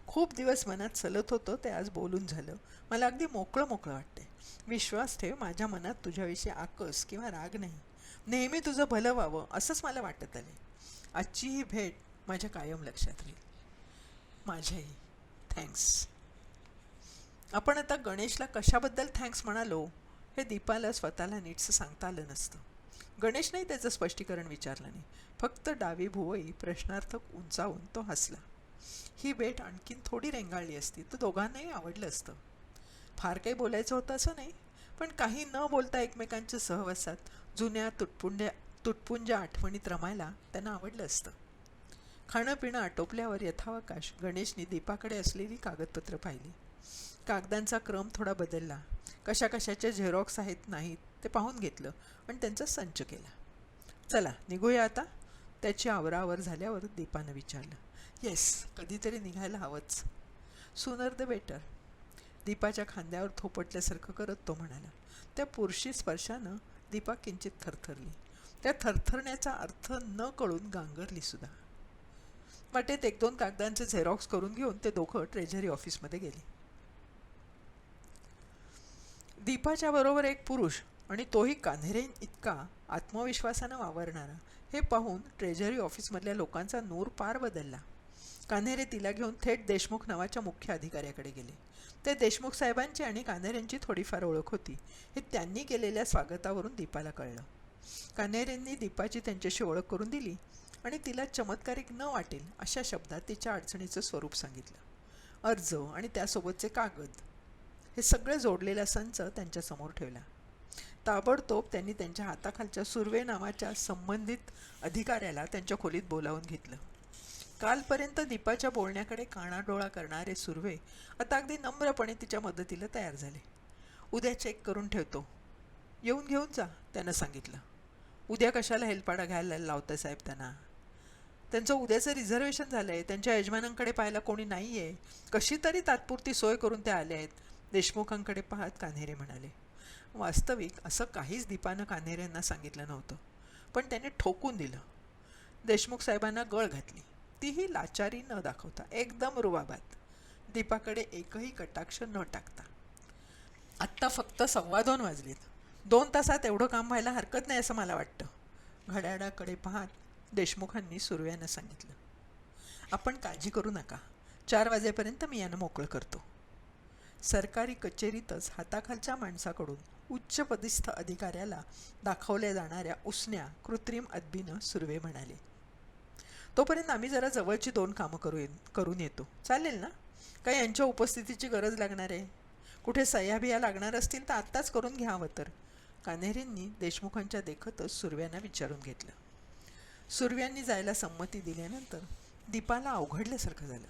खूप दिवस मनात चलत होतं ते आज बोलून झालं. मला अगदी मोकळं मोकळं वाटतंय. विश्वास ठेव, माझ्या मनात तुझ्याविषयी आकस किंवा राग नाही. नेहमी तुझं भलं व्हावं असंच मला वाटत आले. आजची ही भेट माझ्या कायम लक्षात राहील. माझ्याही थँक्स. आपण आता गणेशला कशाबद्दल थँक्स म्हणालो हे दीपाला स्वतःला नीटसं सांगता आलं नसतं. गणेशनेही त्याचं स्पष्टीकरण विचारलं नाही. फक्त डावी भुवई प्रश्नार्थक उंचावून तो हसला. ही भेट आणखीन थोडी रेंगाळली असती तर दोघांनाही आवडलं असतं. फार काही बोलायचं होतं असं नाही, पण काही न बोलता एकमेकांच्या सहवासात जुन्या तुटपुंज्या आठवणीत रमायला त्यांना आवडलं असतं. खाणं पिणं आटोपल्यावर यथावकाश गणेशने दीपाकडे असलेली कागदपत्र पाहिली. कागदांचा क्रम थोडा बदलला. कशा कशाच्या झेरॉक्स आहेत नाहीत ते पाहून घेतलं आणि त्यांचा संच केला. चला निघूया आता, त्याची आवरावर झाल्यावर दीपानं विचारलं. येस, कधीतरी निघायला हवंच. Sooner the better. दीपाच्या खांद्यावर थोपटल्यासारखं करत तो म्हणाला. त्या पुरुषी स्पर्शानं दीपा किंचित थरथरली. त्या थरथरण्याचा अर्थ न कळून गांगरली सुद्धा. वाटेत 1-2 कागदांचे झेरॉक्स करून घेऊन ते दोघं ट्रेझरी ऑफिसमध्ये गेले. दीपाच्या बरोबर एक पुरुष, आणि तोही कान्हेरेन इतका आत्मविश्वासानं वावरणारा, हे पाहून ट्रेझरी ऑफिसमधल्या लोकांचा नूर पार बदलला. कान्हेरे तिला घेऊन थेट देशमुख नावाच्या मुख्य अधिकाऱ्याकडे गेले. ते देशमुख साहेबांची आणि कान्हेरेंची थोडीफार ओळख होती हे त्यांनी केलेल्या स्वागतावरून दीपाला कळलं. कान्हेरेंनी दीपाची त्यांच्याशी ओळख करून दिली आणि तिला चमत्कारिक न वाटेल अशा शब्दात तिच्या अडचणीचं स्वरूप सांगितलं. अर्ज आणि त्यासोबतचे कागद हे सगळे जोडलेला संच त्यांच्यासमोर ठेवला. ताबडतोब त्यांनी त्यांच्या हाताखालच्या सुर्वे नावाच्या संबंधित अधिकाऱ्याला त्यांच्या खोलीत बोलावून घेतलं. कालपर्यंत दीपाच्या बोलण्याकडे कानाडोळा करणारे सुर्वे आता अगदी नम्रपणे तिच्या मदतीला तयार झाले. उद्या चेक करून ठेवतो, येऊन घेऊन जा, त्यानं सांगितलं. उद्या कशाला हेलपाडा घ्यायला लावतं साहेब त्यांना? त्यांचं उद्याचं रिझर्वेशन झालं आहे, त्यांच्या यजमानांकडे पाहायला कोणी नाही आहे, कशी तरी तात्पुरती सोय करून ते आले आहेत, देशमुखांकडे पाहत कान्हेरे म्हणाले. वास्तविक असं काहीच दीपानं कान्हेरेंना सांगितलं नव्हतं, पण त्याने ठोकून दिलं. देशमुख साहेबांना गळ घातली, तीही लाचारी न दाखवता, एकदम रुबाबात, दीपाकडे एकही कटाक्ष न टाकता. आत्ता फक्त 2:15 वाजलेत. 2 तासात एवढं काम व्हायला हरकत नाही असं मला वाटतं. घड्याळाकडे पाहत देशमुखांनी सुर्व्यानं सांगितलं. आपण काळजी करू नका, 4 वाजेपर्यंत मी यानं मोकळं करतो. सरकारी कचेरीतच हाताखालच्या माणसाकडून उच्चपदस्थ अधिकाऱ्याला दाखवल्या जाणाऱ्या उसन्या कृत्रिम अदबीनं सुर्वे म्हणाले. तोपर्यंत आम्ही जरा जवळची 2 कामं करून येतो, चालेल ना? काही यांच्या उपस्थितीची गरज लागणार आहे? कुठे सह्या बिया लागणार असतील तर आत्ताच करून घ्यावं तर, कान्हेरेंनी देशमुखांच्या देखतच सुर्व्यांना विचारून घेतलं. सुर्व्यांनी जायला संमती दिल्यानंतर दीपाला अवघडल्यासारखं झालं.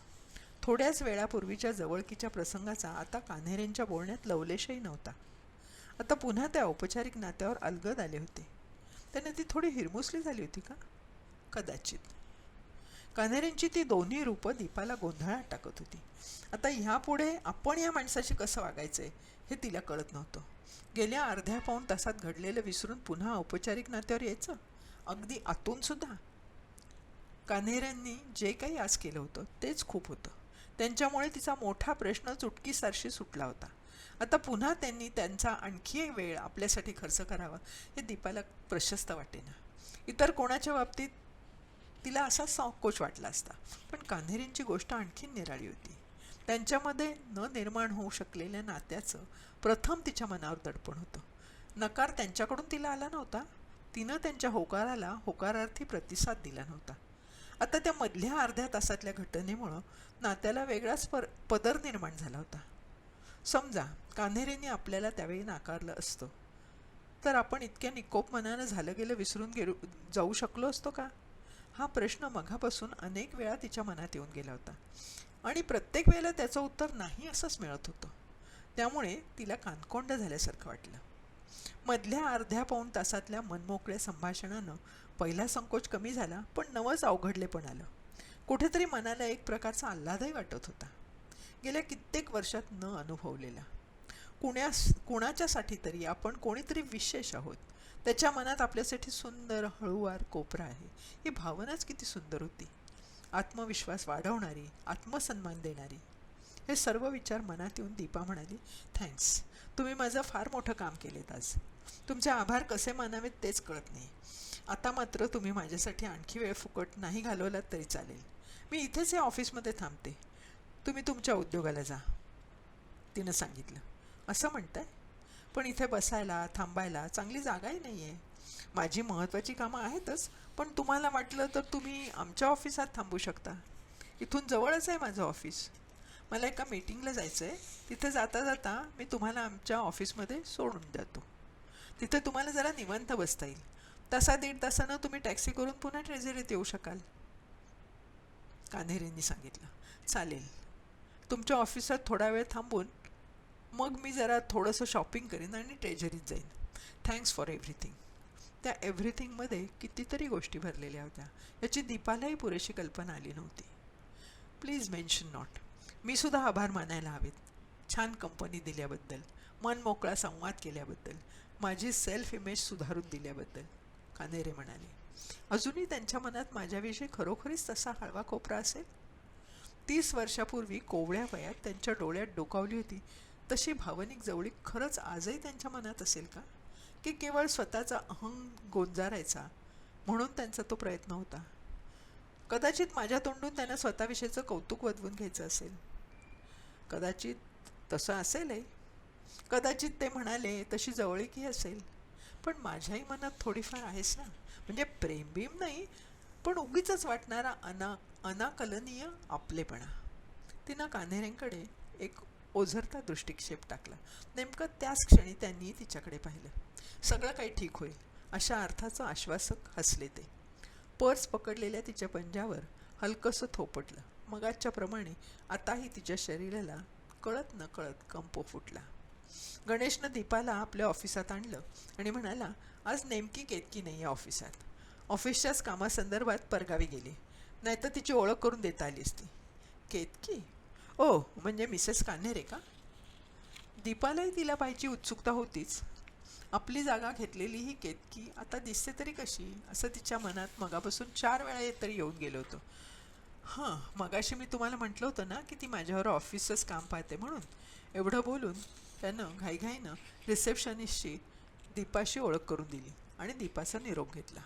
थोड्याच वेळापूर्वीच्या जवळकीच्या प्रसंगाचा आता कान्हेरेंच्या बोलण्यात लवलेशही नव्हता. आता पुन्हा त्या औपचारिक नात्यावर अलगद आले होते. त्याने ती थोडी हिरमुसली झाली होती का? कदाचित. कान्हेरेंची ती दोन्ही रूपं दीपाला गोंधळात टाकत होती. आता ह्यापुढे आपण या माणसाशी कसं वागायचंय हे तिला कळत नव्हतं. गेल्या अर्ध्या पाऊण तासात घडलेलं विसरून पुन्हा औपचारिक नात्यावर यायचं, अगदी आतून सुद्धा. कान्हेरेंनी जे काही आज केलं होतं तेच खूप होतं. त्यांच्यामुळे तिचा मोठा प्रश्न चुटकीसारशी सुटला होता. आता पुन्हा त्यांनी त्यांचा आणखी एक वेळ आपल्यासाठी खर्च करावा हे दीपाला प्रशस्त वाटेना. इतर कोणाच्या बाबतीत तिला असा संकोच वाटला असता, पण कान्हेरेंची गोष्ट आणखीन निराळी होती. त्यांच्यामध्ये न निर्माण होऊ शकलेल्या नात्याचं प्रथम तिच्या मनावर दडपण होतं. नकार त्यांच्याकडून तिला आला नव्हता, तिनं त्यांच्या होकाराला होकारार्थी प्रतिसाद दिला नव्हता. आता त्या मधल्या अर्ध्या तासातल्या घटनेमुळं नात्याला वेगळाच पदर निर्माण झाला होता. समजा कान्हेरेंनी आपल्याला त्यावेळी नाकारलं असतं तर आपण इतक्या निकोप मनानं झालं गेलं विसरून जाऊ शकलो असतो का? हा प्रश्न मघापासून अनेक वेळा तिच्या मनात येऊन गेला होता आणि प्रत्येक वेळेला त्याचं उत्तर नाही असंच मिळत होतं. त्यामुळे तिला कानकोंड झाल्यासारखं वाटलं. मधल्या अर्ध्या पाऊण तासातल्या मनमोकळ्या संभाषणानं पहिला संकोच कमी झाला, पण नवंच अवघडलेपण आलं. कुठेतरी मनाला एक प्रकारचा आल्हादही वाटत होता, गेल्या कित्येक वर्षात न अनुभवलेला. कुणाच्यासाठी तरी आपण कोणीतरी विशेष आहोत, त्याच्या मनात आपल्यासाठी सुंदर हळूवार कोपरा आहे, ही भावनाच किती सुंदर होती. आत्मविश्वास वाढवणारी, आत्मसन्मान देणारी. हे सर्व विचार मनात येऊन दीपा म्हणाली, थँक्स, तुम्ही माझं फार मोठं काम केलेत आज. तुमचे आभार कसे मानावेत तेच कळत नाही. आता मात्र तुम्ही माझ्यासाठी आणखी वेळ फुकट नाही घालवलात तरी चालेल. मी इथेच या ऑफिसमध्ये थांबते, तुम्ही तुमच्या उद्योगाला जा, तिनं सांगितलं. असं म्हणताय? पण इथे बसायला थांबायला चांगली जागाही नाही आहे. माझी महत्त्वाची कामं आहेतच, पण तुम्हाला वाटलं तर तुम्ही आमच्या ऑफिसात थांबू शकता. इथून जवळच आहे माझं ऑफिस. मला एका मीटिंगला जायचं आहे, तिथे जाता जाता मी तुम्हाला आमच्या ऑफिसमध्ये सोडून जातो. तिथे तुम्हाला जरा निवांत बसता येईल. 1-1.5 तासानं तुम्ही टॅक्सी करून पुन्हा ट्रेझरीत येऊ शकाल. कान्हेरेंनी सांगितलं. चालेल, तुमच्या ऑफिसात थोडा वेळ थांबून मग मी जरा थोडंसं शॉपिंग करीन आणि ट्रेझरीत जाईन. Thanks for everything. त्या एव्हरीथिंगमध्ये कितीतरी गोष्टी भरलेल्या होत्या, याची दीपालाही पुरेशी कल्पना आली नव्हती. Please mention not. मी सुद्धा आभार मानायला हवेत, छान कंपनी दिल्याबद्दल, मन मोकळा संवाद केल्याबद्दल. माझी सेल्फ इमेज सुधारून दिल्याबद्दल, कान्हेरे म्हणाले. अजूनही त्यांच्या मनात माझ्याविषयी खरोखरीच तसा हळवा कोपरा असेल? 30 वर्षापूर्वी कोवळ्या वयात त्यांच्या डोळ्यात डोकावली होती तशी भावनिक जवळीक खरंच आजही त्यांच्या मनात असेल का? की केवळ स्वतःचा अहंग गोंजारायचा म्हणून त्यांचा तो प्रयत्न होता? कदाचित माझ्या तोंडून त्यांना स्वतःविषयीचं कौतुक वदवून घ्यायचं असेल. कदाचित तसं असेलही. कदाचित ते म्हणाले तशी जवळीकही असेल. पण माझ्याही मनात थोडीफार आहेच ना. म्हणजे प्रेमबिम नाही, पण उगीच वाटणारा अनाकलनीय आपलेपणा. तिनं कान्हेरेंकडे एक ओझरता दृष्टिक्षेप टाकला. नेमकं त्याच क्षणी त्यांनी तिच्याकडे पाहिलं. सगळं काही ठीक होईल अशा अर्थाचं आश्वासक हसले ते. पर्स पकडलेल्या तिच्या पंजावर हलकंसं थोपटलं. मगाच्या प्रमाणे आताही तिच्या शरीराला कळत नकळत कंप फुटला. गणेशनं दीपाला आपल्या ऑफिसात आणलं आणि म्हणाला, आज नेमकी केतकी नाही आहे ऑफिसात. ऑफिसच्याच कामासंदर्भात परगावी गेली, नाहीतर तिची ओळख करून देता आली असती. केतकी? ओ, म्हणजे मिसेस कान्हेरे का? दीपालाही तिला पाहायची उत्सुकता होतीच. आपली जागा घेतलेली ही केतकी आता दिसते तरी कशी असं तिच्या मनात मगापासून 4 वेळा तरी येऊन गेलं होतं. हां, मगाशी मी तुम्हाला म्हटलं होतं ना की ती माझ्यावर ऑफिसचंच काम पाहते म्हणून. एवढं बोलून त्यानं घाईघाईनं रिसेप्शनिस्टची दीपाशी ओळख करून दिली आणि दीपाचा निरोप घेतला.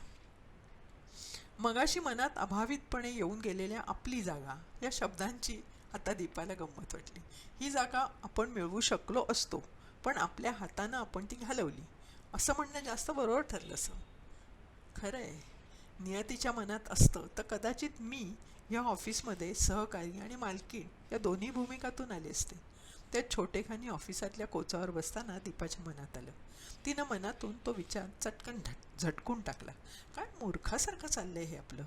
मगाशी मनात अभावितपणे येऊन गेलेल्या आपली जागा या शब्दांची आता दीपाला गंमत वाटली. ही जागा आपण मिळवू शकलो असतो, पण आपल्या हातानं आपण ती घालवली असं म्हणणं जास्त बरोबर ठरलं असं. खरं आहे, नियतीच्या मनात असतं तर कदाचित मी या ऑफिसमध्ये सहकारी आणि मालकी या दोन्ही भूमिकातून आले असते. त्या छोटेखानी ऑफिसातल्या कोचावर बसताना दीपाच्या मनात आलं. तिनं मनातून तो विचार चटकन झटकून टाकला. काय मूर्खासारखं चाललंय हे आपलं.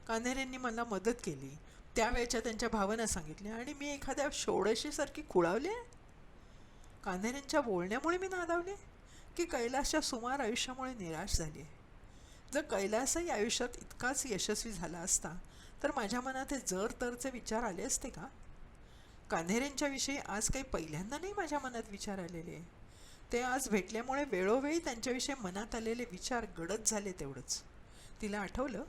कान्हेरेंनी मला मदत केली, त्यावेळेच्या त्यांच्या भावना सांगितल्या आणि मी एखाद्या षोडशीसारखी खुळावली आहे? कान्हेरेंच्या बोलण्यामुळे मी नादावले की कैलासच्या सुमार आयुष्यामुळे निराश झाली आहे? जर कैलासही आयुष्यात इतकाच यशस्वी झाला असता तर माझ्या मनात हे जर तरचे विचार आले असते का? कान्हेरेंच्या विषयी आज काही पहिल्यांदा नाही माझ्या मनात विचार आलेले. ते आज भेटल्यामुळे वेळोवेळी त्यांच्याविषयी मनात आलेले विचार गडद झाले तेवढंच. तिला आठवलं,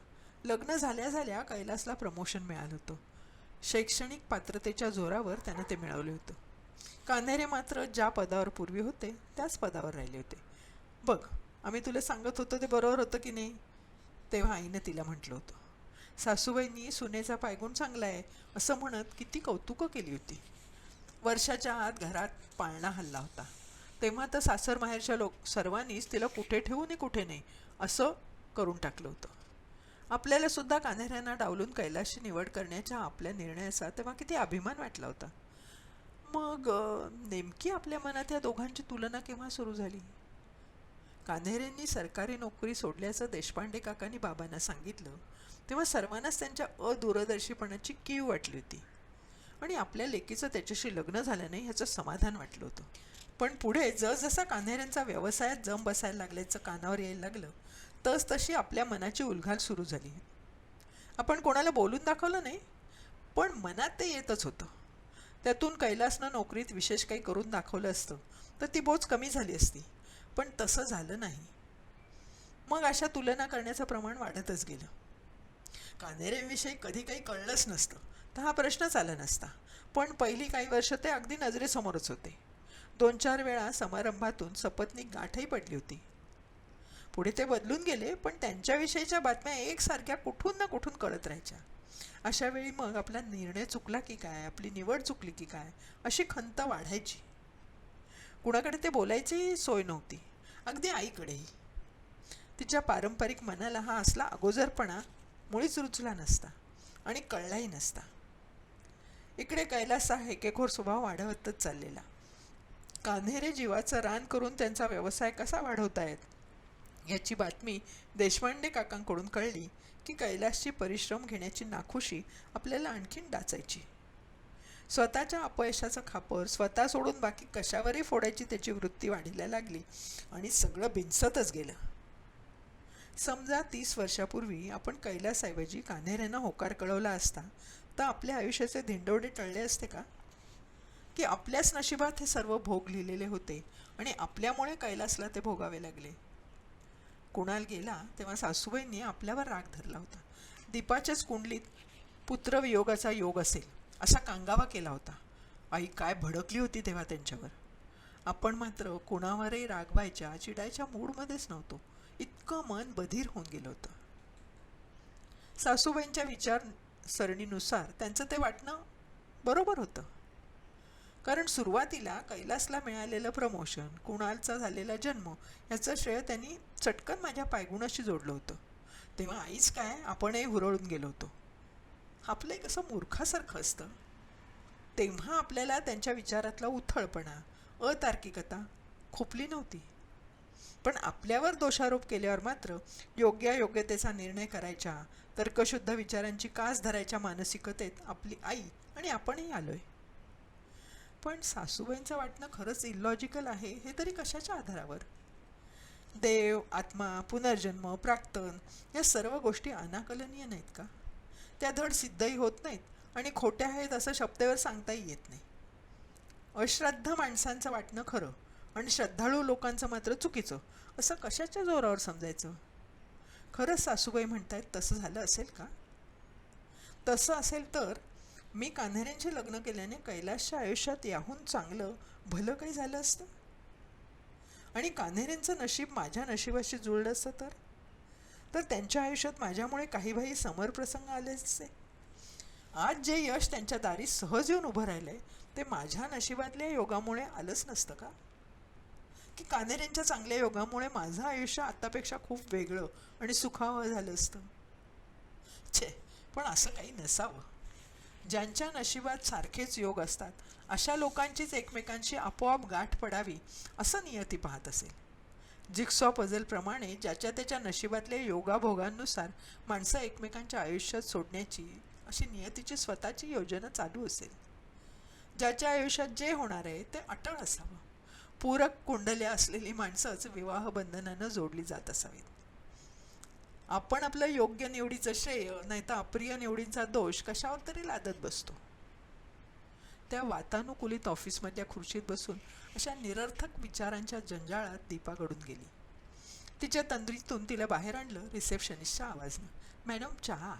लग्न झाल्या झाल्या कैलासला प्रमोशन मिळालं होतं. शैक्षणिक पात्रतेच्या जोरावर त्यानं ते मिळवलं होतं. कान्हेरे मात्र ज्या पदावर पूर्वी होते त्याच पदावर राहिले होते. बघ, आम्ही तुला सांगत होतो ते बरोबर होतं की नाही? तेव्हा आईनं तिला म्हटलं होतं. सासूबाईंनी सुनेचा पायगुण चांगला आहे असं म्हणत किती कौतुकं केली होती. वर्षाच्या आत घरात पाळणा हल्ला होता. तेव्हा तर सासर माहेरच्या सर्वांनीच तिला कुठे ठेवू नये कुठे नाही असं करून टाकलं होतं. आपल्याला सुद्धा कान्हेऱ्यांना डावलून कैलासची निवड करण्याच्या आपल्या निर्णयाचा तेव्हा किती अभिमान वाटला होता. मग नेमकी आपल्या मनात या दोघांची तुलना केव्हा सुरू झाली? कान्हेरेंनी सरकारी नोकरी सोडल्याचं देशपांडे काकांनी बाबांना सांगितलं तेव्हा सर्वांनाच त्यांच्या अदूरदर्शीपणाची कीव वाटली होती आणि आपल्या लेकीचं त्याच्याशी लग्न झालं नाही ह्याचं समाधान वाटलं होतं. पण पुढे जसजसा कान्हेऱ्यांचा व्यवसायात जम बसायला लागल्याचं कानावर यायला लागलं तशी आपल्या मनाची उलघाल सुरू झाली. आपण कोणाला बोलून दाखवलं नाही, पण मनात ते येतच होतं. त्यातून कैलासनं नोकरीत विशेष काही करून दाखवलं असतं तर ती बोच कमी झाली असती, पण तसं झालं नाही. मग अशा तुलना करण्याचं प्रमाण वाढतच गेलं. कान्हेरेंविषयी कधी काही कळलंच नसतं तर हा प्रश्नच आला नसता. पण पहिली काही वर्ष ते अगदी नजरेसमोरच होते. 2-4 वेळा समारंभातून सपत्नीक गाठही पडली होती. पुढे ते बदलून गेले, पण त्यांच्याविषयीच्या बातम्या एकसारख्या कुठून ना कुठून कळत राहायच्या. अशा वेळी मग आपला निर्णय चुकला की काय, आपली निवड चुकली की काय अशी खंत वाढायची. कुणाकडे ते बोलायची सोय नव्हती, अगदी आईकडेही. तिच्या पारंपरिक मनाला हा असला अगोदरपणा मुळीच रुचला नसता आणि कळलाही नसता. इकडे कैलासचा हेकेखोर स्वभाव वाढवतच चाललेला. कान्हेरे जीवाचं रान करून त्यांचा व्यवसाय कसा वाढवतायत याची बातमी देशपांडे काकांकडून कळली की कैलासची परिश्रम घेण्याची नाखुशी आपल्याला आणखीन डाचायची. स्वतःच्या अपयशाचं खापर स्वतः सोडून बाकी कशावरही फोडायची त्याची वृत्ती वाढीला लागली आणि सगळं बिनसतच गेलं. समजा 30 वर्षापूर्वी आपण कैलासऐवजी कान्हेऱ्यांना होकार कळवला असता तर आपल्या आयुष्याचे धिंडोडे टळले असते का? की आपल्याच नशिबात हे सर्व भोग लिहिलेले होते आणि आपल्यामुळे कैलासला ते भोगावे लागले. कुणाल गेला तेव्हा सासूबाईंनी आपल्यावर राग धरला होता. दीपाच्याच कुंडलीत पुत्रवियोगाचा योग असेल असा कांगावा केला होता. आई काय भडकली होती तेव्हा त्यांच्यावर. आपण मात्र कुणावरही रागवायच्या चिडायच्या मूडमध्येच नव्हतो. इतकं मन बधीर होऊन गेलं होतं. सासूबाईंच्या विचारसरणीनुसार त्यांचं ते वाटणं बरोबर होतं. कारण सुरुवातीला कैलासला मिळालेलं प्रमोशन, कुणालचा झालेला जन्म याचं श्रेय त्यांनी चटकन माझ्या पायगुणाशी जोडलं होतं. तेव्हा आईच काय आपणही हुरळून गेलो होतो. आपलं कसं मूर्खासारखं असतं. तेव्हा आपल्याला त्यांच्या विचारातला उथळपणा, अतार्किकता खुपली नव्हती. पण आपल्यावर दोषारोप केल्यावर मात्र योग्यतेचा निर्णय करायच्या, तर्कशुद्ध विचारांची कास धरायच्या मानसिकतेत आपली आई आणि आपणही आलोय. पण सासूबाईंचं वाटणं खरंच इलॉजिकल आहे हे तरी कशाच्या आधारावर? देव, आत्मा, पुनर्जन्म, प्राक्तन या सर्व गोष्टी अनाकलनीय नाहीत का? त्या धड सिद्धही होत नाहीत आणि खोट्या आहेत असं शब्दावर सांगताही येत नाही. अश्रद्ध माणसांचं वाटणं खरं आणि श्रद्धाळू लोकांचं मात्र चुकीचं असं कशाच्या जोरावर समजायचं? खरंच सासूबाई म्हणतायत तसं झालं असेल का? तसं असेल तर मी कान्हेऱ्यांचे लग्न केल्याने कैलासच्या आयुष्यात याहून चांगलं भलं काही झालं असतं. आणि कान्हेऱ्यांचं नशीब माझ्या नशिबाशी जुळलं असतं तर त्यांच्या आयुष्यात माझ्यामुळे काही समरप्रसंग आले असते. आज जे यश त्यांच्या दारी सहज येऊन उभं राहिलंय ते माझ्या नशिबातल्या योगामुळे आलंच नसतं का? की कान्हेऱ्यांच्या चांगल्या योगामुळे माझं आयुष्य आतापेक्षा खूप वेगळं आणि सुखावं झालं असतं? पण असं काही नसावं. ज्यांच्या नशिबात सारखेच योग असतात अशा लोकांचीच एकमेकांशी आपोआप गाठ पडावी असं नियती पाहत असेल. जिक्सॉ पझलप्रमाणे ज्याच्या त्याच्या नशिबातल्या योगाभोगांनुसार माणसं एकमेकांच्या आयुष्यात सोडण्याची अशी नियतीची स्वतःची योजना चालू असेल. ज्याच्या आयुष्यात जे होणार आहे ते अटळ असावं. पूरक कुंडल्या असलेली माणसंच विवाहबंधनानं जोडली जात असावीत. आपण आपलं योग्य निवडीचं श्रेय नाही तर अप्रिय निवडींचा दोष कशावर तरी लादत बसतो. त्या वातानुकूलित ऑफिसमधल्या खुर्चीत बसून अशा निरर्थक विचारांच्या जंजाळात दीपा गडून गेली. तिच्या तंद्रीतून तिला बाहेर आणलं रिसेप्शनिस्टच्या आवाजनं. मॅडम चहा.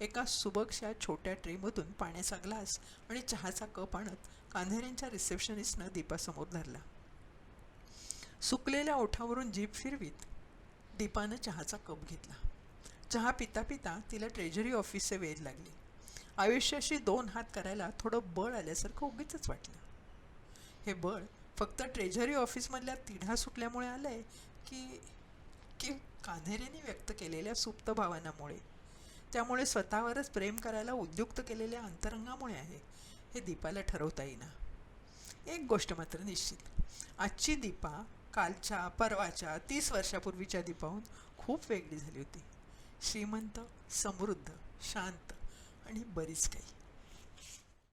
एका सुबकशा छोट्या ट्रेमधून पाण्याचा ग्लास आणि चहाचा कप आणत कान्हेऱ्यांच्या रिसेप्शनिस्टनं दीपासमोर धरला. सुकलेल्या ओठावरून जीभ फिरवीत दीपानं चहाचा कप घेतला. चहा पिता पिता तिला ट्रेजरी ऑफिसचे वेध लागले. आयुष्याशी 2 हात करायला थोडं बळ आल्यासारखं उगीचच वाटलं. हे बळ फक्त ट्रेजरी ऑफिसमधल्या तिढा सुटल्यामुळे आलंय की कान्हेऱ्यांनी व्यक्त केलेल्या सुप्त भावनामुळे, त्यामुळे स्वतःवरच प्रेम करायला उद्युक्त केलेल्या अंतरंगामुळे आहे हे दीपाला ठरवता येईना. एक गोष्ट मात्र निश्चित, आजची दीपा कालच्या परवाच्या 30 वर्षापूर्वीच्या दीपाहून खूप वेगळी झाली होती. श्रीमंत, समृद्ध, शांत आणि बरीच काही.